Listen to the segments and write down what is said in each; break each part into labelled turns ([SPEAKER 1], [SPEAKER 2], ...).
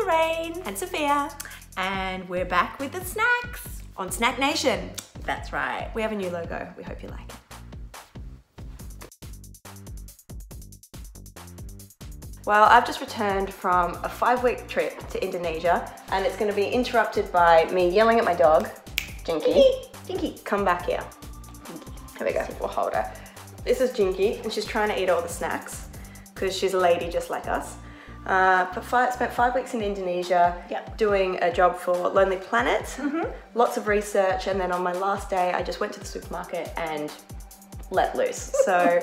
[SPEAKER 1] Lorraine
[SPEAKER 2] and Sophia
[SPEAKER 1] and we're back with the snacks.
[SPEAKER 2] on Snack Nation.
[SPEAKER 1] That's right.
[SPEAKER 2] We have a new logo. We hope you like it. Well, I've just returned from a 5-week trip to Indonesia and it's going to be interrupted by me yelling at my dog, Jinky. Jinky, come back here. Here we go, we'll hold her. This is Jinky and she's trying to eat all the snacks because she's a lady just like us. Spent 5 weeks in Indonesia doing a job for Lonely Planet, lots of research, and then on my last day I just went to the supermarket and let loose. So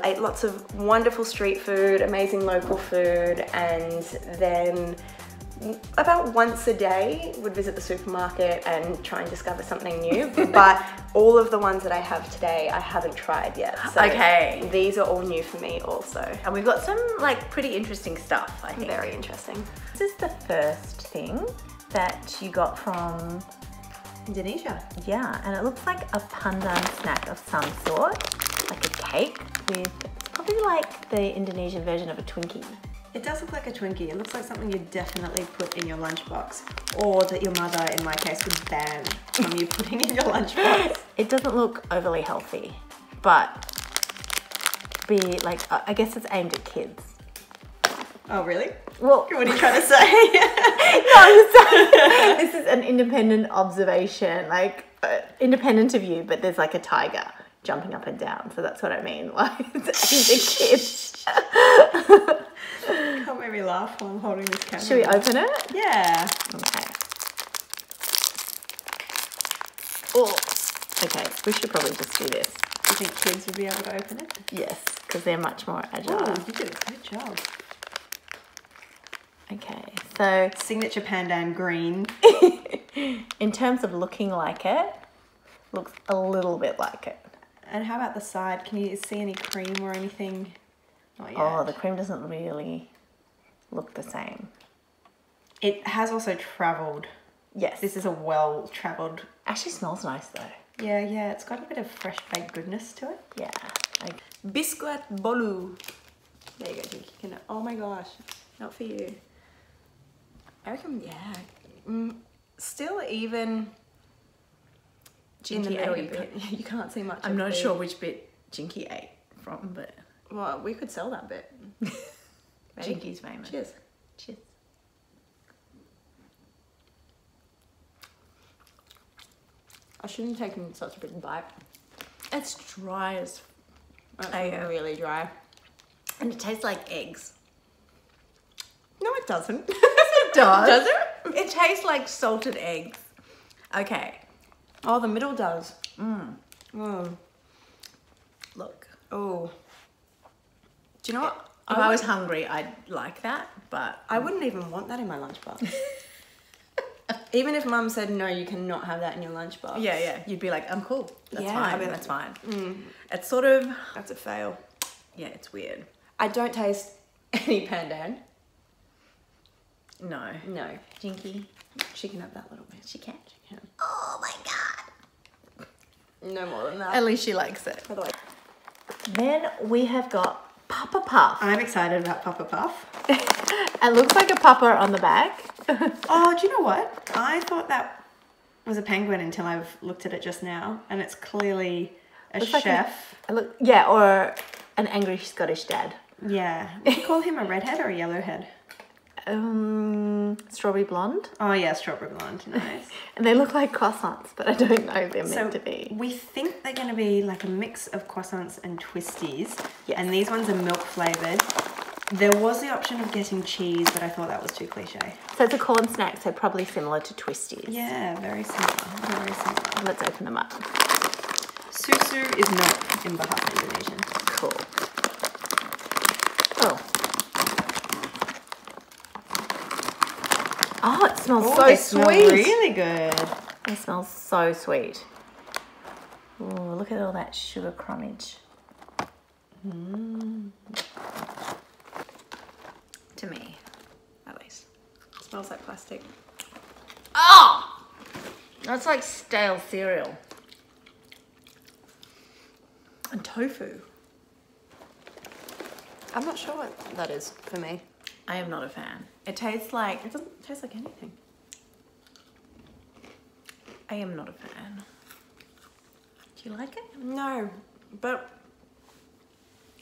[SPEAKER 2] ate lots of wonderful street food, amazing local food, and then about once a day would visit the supermarket and try and discover something new. But all of the ones that I have today I haven't tried yet. So
[SPEAKER 1] okay.
[SPEAKER 2] These are all new for me also.
[SPEAKER 1] And we've got some like pretty interesting stuff, I think.
[SPEAKER 2] Very interesting.
[SPEAKER 1] This is the first thing that you got from
[SPEAKER 2] Indonesia.
[SPEAKER 1] Yeah, and it looks like a pandan snack of some sort, like a cake with, it's probably like the Indonesian version of a Twinkie.
[SPEAKER 2] It does look like a Twinkie. It looks like something you'd definitely put in your lunchbox, or that your mother, in my case, would ban from you putting in your lunchbox.
[SPEAKER 1] It doesn't look overly healthy, but I guess it's aimed at kids.
[SPEAKER 2] Oh, really?
[SPEAKER 1] Well,
[SPEAKER 2] what are you trying to say?
[SPEAKER 1] No, I'm saying, this is an independent observation, like independent of you, but there's like a tiger jumping up and down, so that's what I mean. Like it's aimed at kids.
[SPEAKER 2] Can't make me laugh while I'm holding this camera.
[SPEAKER 1] Should we open it?
[SPEAKER 2] Yeah.
[SPEAKER 1] Okay. Oh. Okay, we should probably just do this.
[SPEAKER 2] Do you think kids would be able to open it?
[SPEAKER 1] Yes, because they're much more agile.
[SPEAKER 2] Oh, you did a good job.
[SPEAKER 1] Okay, so
[SPEAKER 2] Signature Pandan Green.
[SPEAKER 1] in terms of looking like it, looks a little bit like it.
[SPEAKER 2] And how about the side? Can you see any cream or anything? Not yet.
[SPEAKER 1] Oh, the cream doesn't really look the same.
[SPEAKER 2] It has also travelled.
[SPEAKER 1] Yes.
[SPEAKER 2] This is a well-travelled.
[SPEAKER 1] Actually smells nice though.
[SPEAKER 2] Yeah, it's got a bit of fresh baked goodness to it.
[SPEAKER 1] Yeah.
[SPEAKER 2] Biscuit bolu. There you go, Jinky. Oh my gosh, not for you. I reckon, yeah. Still even
[SPEAKER 1] Jinky
[SPEAKER 2] in the middle,
[SPEAKER 1] ate a bit.
[SPEAKER 2] you can't see much.
[SPEAKER 1] I'm not sure which bit Jinky ate from, but
[SPEAKER 2] well, we could sell that bit.
[SPEAKER 1] Jinky's famous.
[SPEAKER 2] Cheers.
[SPEAKER 1] Cheers.
[SPEAKER 2] I shouldn't have taken such a big bite.
[SPEAKER 1] It's dry as
[SPEAKER 2] Really dry.
[SPEAKER 1] and it tastes like eggs.
[SPEAKER 2] No, it doesn't.
[SPEAKER 1] It does.
[SPEAKER 2] Does it?
[SPEAKER 1] It tastes like salted eggs. Okay.
[SPEAKER 2] Oh, the middle does.
[SPEAKER 1] Look.
[SPEAKER 2] Oh. Do you know what?
[SPEAKER 1] If I was hungry, I'd like that, but
[SPEAKER 2] I wouldn't even want that in my lunchbox. Even if Mum said, no, you cannot have that in your lunchbox.
[SPEAKER 1] yeah, you'd be like, I'm cool. That's fine. That's fine. It's sort of,
[SPEAKER 2] That's a fail.
[SPEAKER 1] yeah, it's weird.
[SPEAKER 2] I don't taste any pandan.
[SPEAKER 1] No.
[SPEAKER 2] No.
[SPEAKER 1] Jinky,
[SPEAKER 2] She can have that little bit.
[SPEAKER 1] she can't.
[SPEAKER 2] Yeah.
[SPEAKER 1] Oh my God.
[SPEAKER 2] No more than that.
[SPEAKER 1] At least she likes it.
[SPEAKER 2] By the way,
[SPEAKER 1] Then we have got Papa Puff.
[SPEAKER 2] I'm excited about Papa Puff.
[SPEAKER 1] It looks like a papa on the back.
[SPEAKER 2] Oh, do you know what? I thought that was a penguin until I've looked at it just now, and it's clearly a
[SPEAKER 1] Looks like
[SPEAKER 2] chef.
[SPEAKER 1] yeah, or an angry Scottish dad.
[SPEAKER 2] Yeah. Would you call him a redhead or a yellowhead?
[SPEAKER 1] Strawberry blonde.
[SPEAKER 2] Oh yeah, strawberry blonde. Nice.
[SPEAKER 1] And they look like croissants, but I don't know if they're meant to be.
[SPEAKER 2] We think they're going to be like a mix of croissants and twisties.
[SPEAKER 1] Yes.
[SPEAKER 2] And these ones are milk flavoured. There was the option of getting cheese, but I thought that was too cliche.
[SPEAKER 1] So it's a corn snack, so probably similar to twisties.
[SPEAKER 2] Yeah, very similar. Very similar.
[SPEAKER 1] Let's open them up.
[SPEAKER 2] Susu is not in Bahasa Indonesian.
[SPEAKER 1] Cool. Oh. Oh, it smells so
[SPEAKER 2] they
[SPEAKER 1] sweet.
[SPEAKER 2] smell really good.
[SPEAKER 1] It smells so sweet. Oh, look at all that sugar crumbage. To me, at least.
[SPEAKER 2] It smells like plastic.
[SPEAKER 1] Oh! That's like stale cereal. And tofu.
[SPEAKER 2] I'm not sure what that is for me.
[SPEAKER 1] I am not a fan. It tastes like...
[SPEAKER 2] It doesn't taste like anything.
[SPEAKER 1] I am not a fan. Do you like it?
[SPEAKER 2] No, but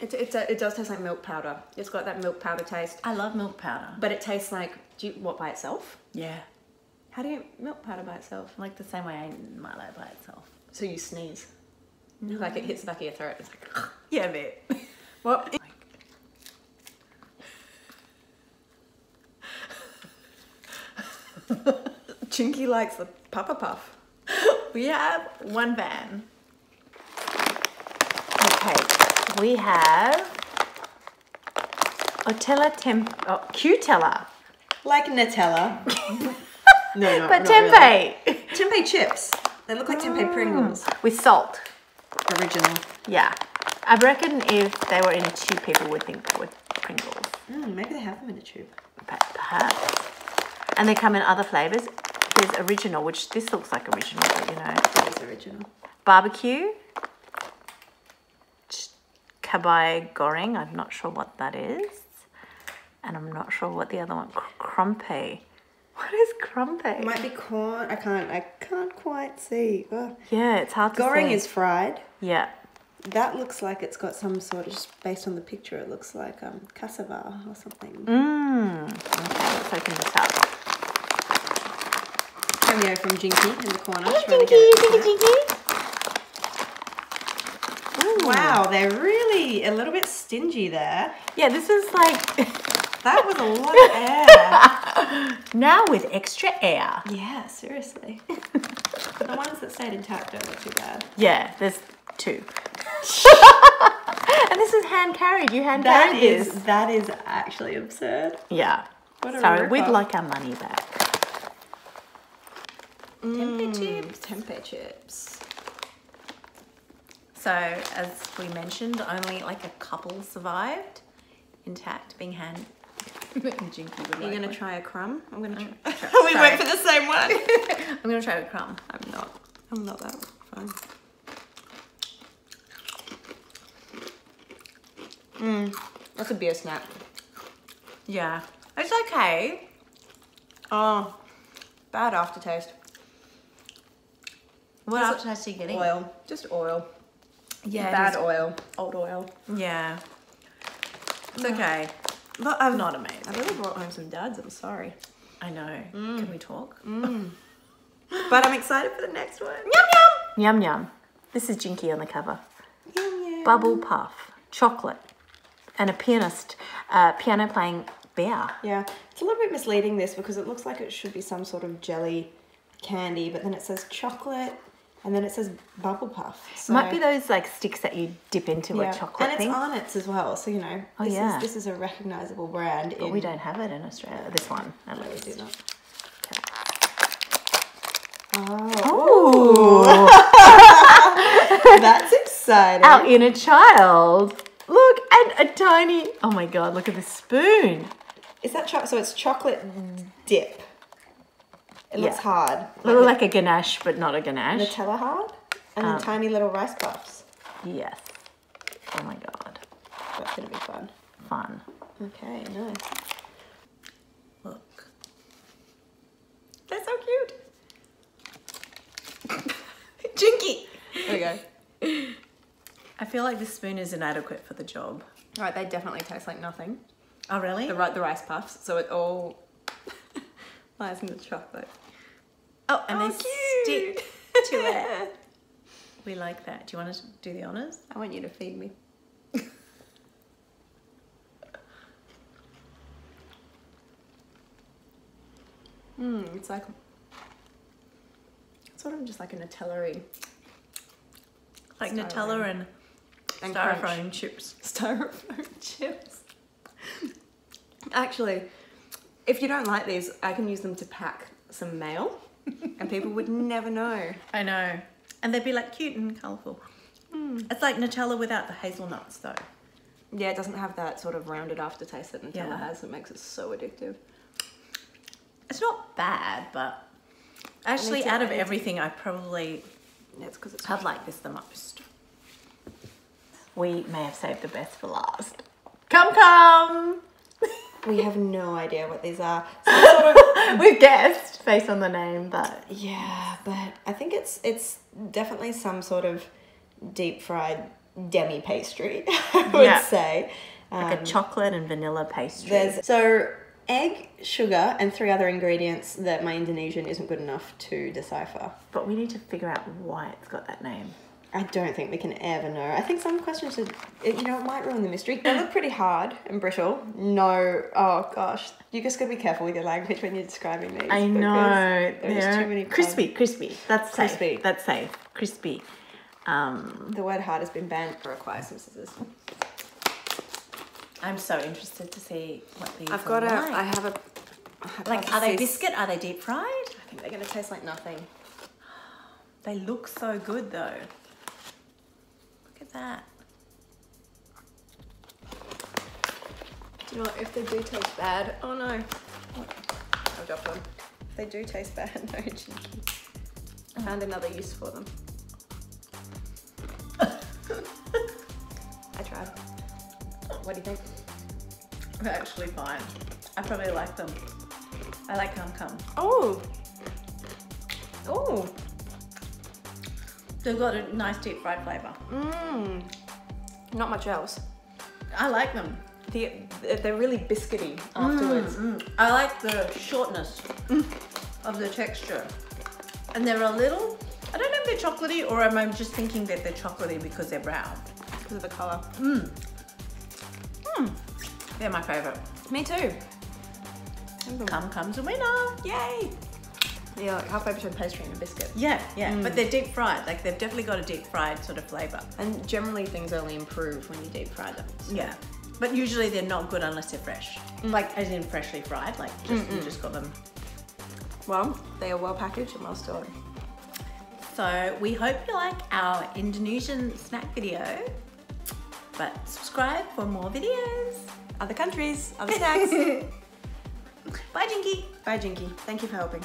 [SPEAKER 2] it does taste like milk powder. It's got that milk powder taste.
[SPEAKER 1] I love milk powder.
[SPEAKER 2] But it tastes like, what, by itself?
[SPEAKER 1] Yeah.
[SPEAKER 2] How do you eat milk powder by itself?
[SPEAKER 1] Like the same way I eat Milo by itself.
[SPEAKER 2] So you sneeze. No. Like it hits the back of your throat. It's like,
[SPEAKER 1] yeah, a bit.
[SPEAKER 2] What? Chinky likes the Papa Puff.
[SPEAKER 1] We have one van. Okay, we have Qtella.
[SPEAKER 2] Like Nutella. No,
[SPEAKER 1] But
[SPEAKER 2] not
[SPEAKER 1] tempeh.
[SPEAKER 2] Really. Tempeh chips. They look like tempeh Pringles.
[SPEAKER 1] With salt.
[SPEAKER 2] Original.
[SPEAKER 1] Yeah. I reckon if they were in a tube, people would think they were Pringles.
[SPEAKER 2] Maybe they have them in a tube.
[SPEAKER 1] Perhaps. And they come in other flavours. There's original, which this looks like original, but you know.
[SPEAKER 2] It is original.
[SPEAKER 1] Barbecue. Kabai Goring. I'm not sure what that is. And I'm not sure what the other one. Crumpet. What is crumpet?
[SPEAKER 2] It might be corn. I can't quite see. Oh.
[SPEAKER 1] Yeah, it's hard to see.
[SPEAKER 2] Goring is fried.
[SPEAKER 1] Yeah.
[SPEAKER 2] That looks like it's got some sort of, just based on the picture, it looks like cassava or something.
[SPEAKER 1] Okay, let's open this up.
[SPEAKER 2] Cameo from Jinky in the corner.
[SPEAKER 1] Hey, Jinky.
[SPEAKER 2] Wow, they're really a little bit stingy there.
[SPEAKER 1] Yeah, this is like...
[SPEAKER 2] That was a lot of air.
[SPEAKER 1] Now with extra air.
[SPEAKER 2] Yeah, seriously. The ones that stayed intact don't look too bad.
[SPEAKER 1] Yeah, there's 2. And this is hand carried. You hand carried this.
[SPEAKER 2] That is actually absurd.
[SPEAKER 1] Yeah. Sorry, we'd like our money back.
[SPEAKER 2] Tempeh chips. Tempeh chips.
[SPEAKER 1] So, as we mentioned, only like a couple survived intact, being hand. Jinky would
[SPEAKER 2] You're gonna try a crumb? I'm gonna try.
[SPEAKER 1] We went for the same one. I'm gonna try a crumb.
[SPEAKER 2] I'm not that fun. That's a beer snack.
[SPEAKER 1] Yeah, it's okay.
[SPEAKER 2] Oh, bad aftertaste.
[SPEAKER 1] What aftertaste are you getting?
[SPEAKER 2] Oil, just oil.
[SPEAKER 1] Yeah,
[SPEAKER 2] bad oil, old oil.
[SPEAKER 1] Yeah, it's okay.
[SPEAKER 2] But I've
[SPEAKER 1] Not amazing.
[SPEAKER 2] I really brought home some duds. I'm sorry.
[SPEAKER 1] I know. Can we talk?
[SPEAKER 2] But I'm excited for the next one.
[SPEAKER 1] Yum yum. Yum yum. This is Jinky on the cover.
[SPEAKER 2] Yum yum.
[SPEAKER 1] Bubble puff, chocolate, and a piano playing bear.
[SPEAKER 2] Yeah, it's a little bit misleading this because it looks like it should be some sort of jelly candy, but then it says chocolate and then it says bubble puff. So,
[SPEAKER 1] Might be those like sticks that you dip into a chocolate
[SPEAKER 2] and
[SPEAKER 1] thing.
[SPEAKER 2] it's Arnott's as well, so you know.
[SPEAKER 1] Oh, yeah.
[SPEAKER 2] This is a recognisable brand.
[SPEAKER 1] But we don't have it in Australia. This one, at
[SPEAKER 2] No, we
[SPEAKER 1] least.
[SPEAKER 2] do not.
[SPEAKER 1] Okay.
[SPEAKER 2] Oh, that's exciting.
[SPEAKER 1] Our inner child. Look, and a tiny. Oh my god! Look at the spoon.
[SPEAKER 2] Is that so? It's chocolate dip. It looks hard.
[SPEAKER 1] It looks like a ganache, but not a ganache.
[SPEAKER 2] Nutella hard, and then tiny little rice puffs.
[SPEAKER 1] Yes. Oh my god.
[SPEAKER 2] That's gonna be fun.
[SPEAKER 1] Fun.
[SPEAKER 2] Okay, nice.
[SPEAKER 1] Look.
[SPEAKER 2] They're so cute.
[SPEAKER 1] Jinky.
[SPEAKER 2] There we go.
[SPEAKER 1] I feel like this spoon is inadequate for the job.
[SPEAKER 2] Right, they definitely taste like nothing.
[SPEAKER 1] Oh really?
[SPEAKER 2] The rice puffs, so it all lies in the chocolate.
[SPEAKER 1] Oh, and
[SPEAKER 2] Oh,
[SPEAKER 1] they
[SPEAKER 2] cute.
[SPEAKER 1] stick to it. We like that. Do you want to do the honours?
[SPEAKER 2] I want you to feed me. It's like sort of just like a Nutella-y.
[SPEAKER 1] Like
[SPEAKER 2] Styrofoam.
[SPEAKER 1] Nutella and
[SPEAKER 2] crunch.
[SPEAKER 1] styrofoam chips.
[SPEAKER 2] Styrofoam chips. Actually, if you don't like these, I can use them to pack some mail and people would never know.
[SPEAKER 1] I know. And they'd be like cute and colourful. It's like Nutella without the hazelnuts though.
[SPEAKER 2] Yeah, it doesn't have that sort of rounded aftertaste that Nutella
[SPEAKER 1] Yeah.
[SPEAKER 2] has. It makes it so addictive.
[SPEAKER 1] It's not bad, but actually
[SPEAKER 2] it's
[SPEAKER 1] out of
[SPEAKER 2] it's-
[SPEAKER 1] everything, I probably
[SPEAKER 2] Yeah, it's because it's
[SPEAKER 1] have liked this the most. We may have saved the best for last. Come, come!
[SPEAKER 2] We have no idea what these are. Some sort of,
[SPEAKER 1] We've guessed based on the name, but
[SPEAKER 2] yeah, but I think it's definitely some sort of deep fried Demi pastry, I would say.
[SPEAKER 1] like a chocolate and vanilla pastry.
[SPEAKER 2] There's so egg, sugar, and 3 other ingredients that my Indonesian isn't good enough to decipher.
[SPEAKER 1] But we need to figure out why it's got that name.
[SPEAKER 2] I don't think we can ever know. I think some questions should, you know, it might ruin the mystery. They look pretty hard and brittle. No, oh gosh. You just gotta be careful with your language when you're describing these.
[SPEAKER 1] I know.
[SPEAKER 2] There's too many
[SPEAKER 1] crispy. That's safe.
[SPEAKER 2] Crispy.
[SPEAKER 1] That's safe. Crispy.
[SPEAKER 2] The word hard has been banned. Require some scissors.
[SPEAKER 1] I'm so interested to see what these
[SPEAKER 2] I've got
[SPEAKER 1] are
[SPEAKER 2] a,
[SPEAKER 1] like.
[SPEAKER 2] I have a
[SPEAKER 1] Like, are they biscuit? Are they deep fried?
[SPEAKER 2] I think they're gonna taste like nothing.
[SPEAKER 1] They look so good though. Look at that.
[SPEAKER 2] Do you know what, if they do taste bad, oh no. I've dropped one. If they do taste bad, no, cheeky. I found another use for them. I tried. What do you think?
[SPEAKER 1] They're actually fine. I probably like them. I like cum.
[SPEAKER 2] Oh! Oh!
[SPEAKER 1] They've got a nice deep fried flavour.
[SPEAKER 2] Mmm. Not much else.
[SPEAKER 1] I like them.
[SPEAKER 2] They're really biscuity afterwards.
[SPEAKER 1] I like the shortness of the texture. And they're a little, I don't know if they're chocolatey or am I just thinking that they're chocolatey because they're brown.
[SPEAKER 2] Because of the colour.
[SPEAKER 1] They're my favourite.
[SPEAKER 2] Me too.
[SPEAKER 1] Cum comes a winner. Yay.
[SPEAKER 2] Yeah, like halfway between pastry and a biscuit.
[SPEAKER 1] Yeah. But they're deep fried. Like they've definitely got a deep fried sort of flavour.
[SPEAKER 2] And generally things only improve when you deep fry them. So.
[SPEAKER 1] Yeah. But usually they're not good unless they're fresh. Like as in freshly fried, like just you just got them.
[SPEAKER 2] Well, they are well packaged and well stored.
[SPEAKER 1] So we hope you like our Indonesian snack video. But subscribe for more videos.
[SPEAKER 2] Other countries, other snacks.
[SPEAKER 1] Bye, Jinky.
[SPEAKER 2] Bye, Jinky. Thank you for helping.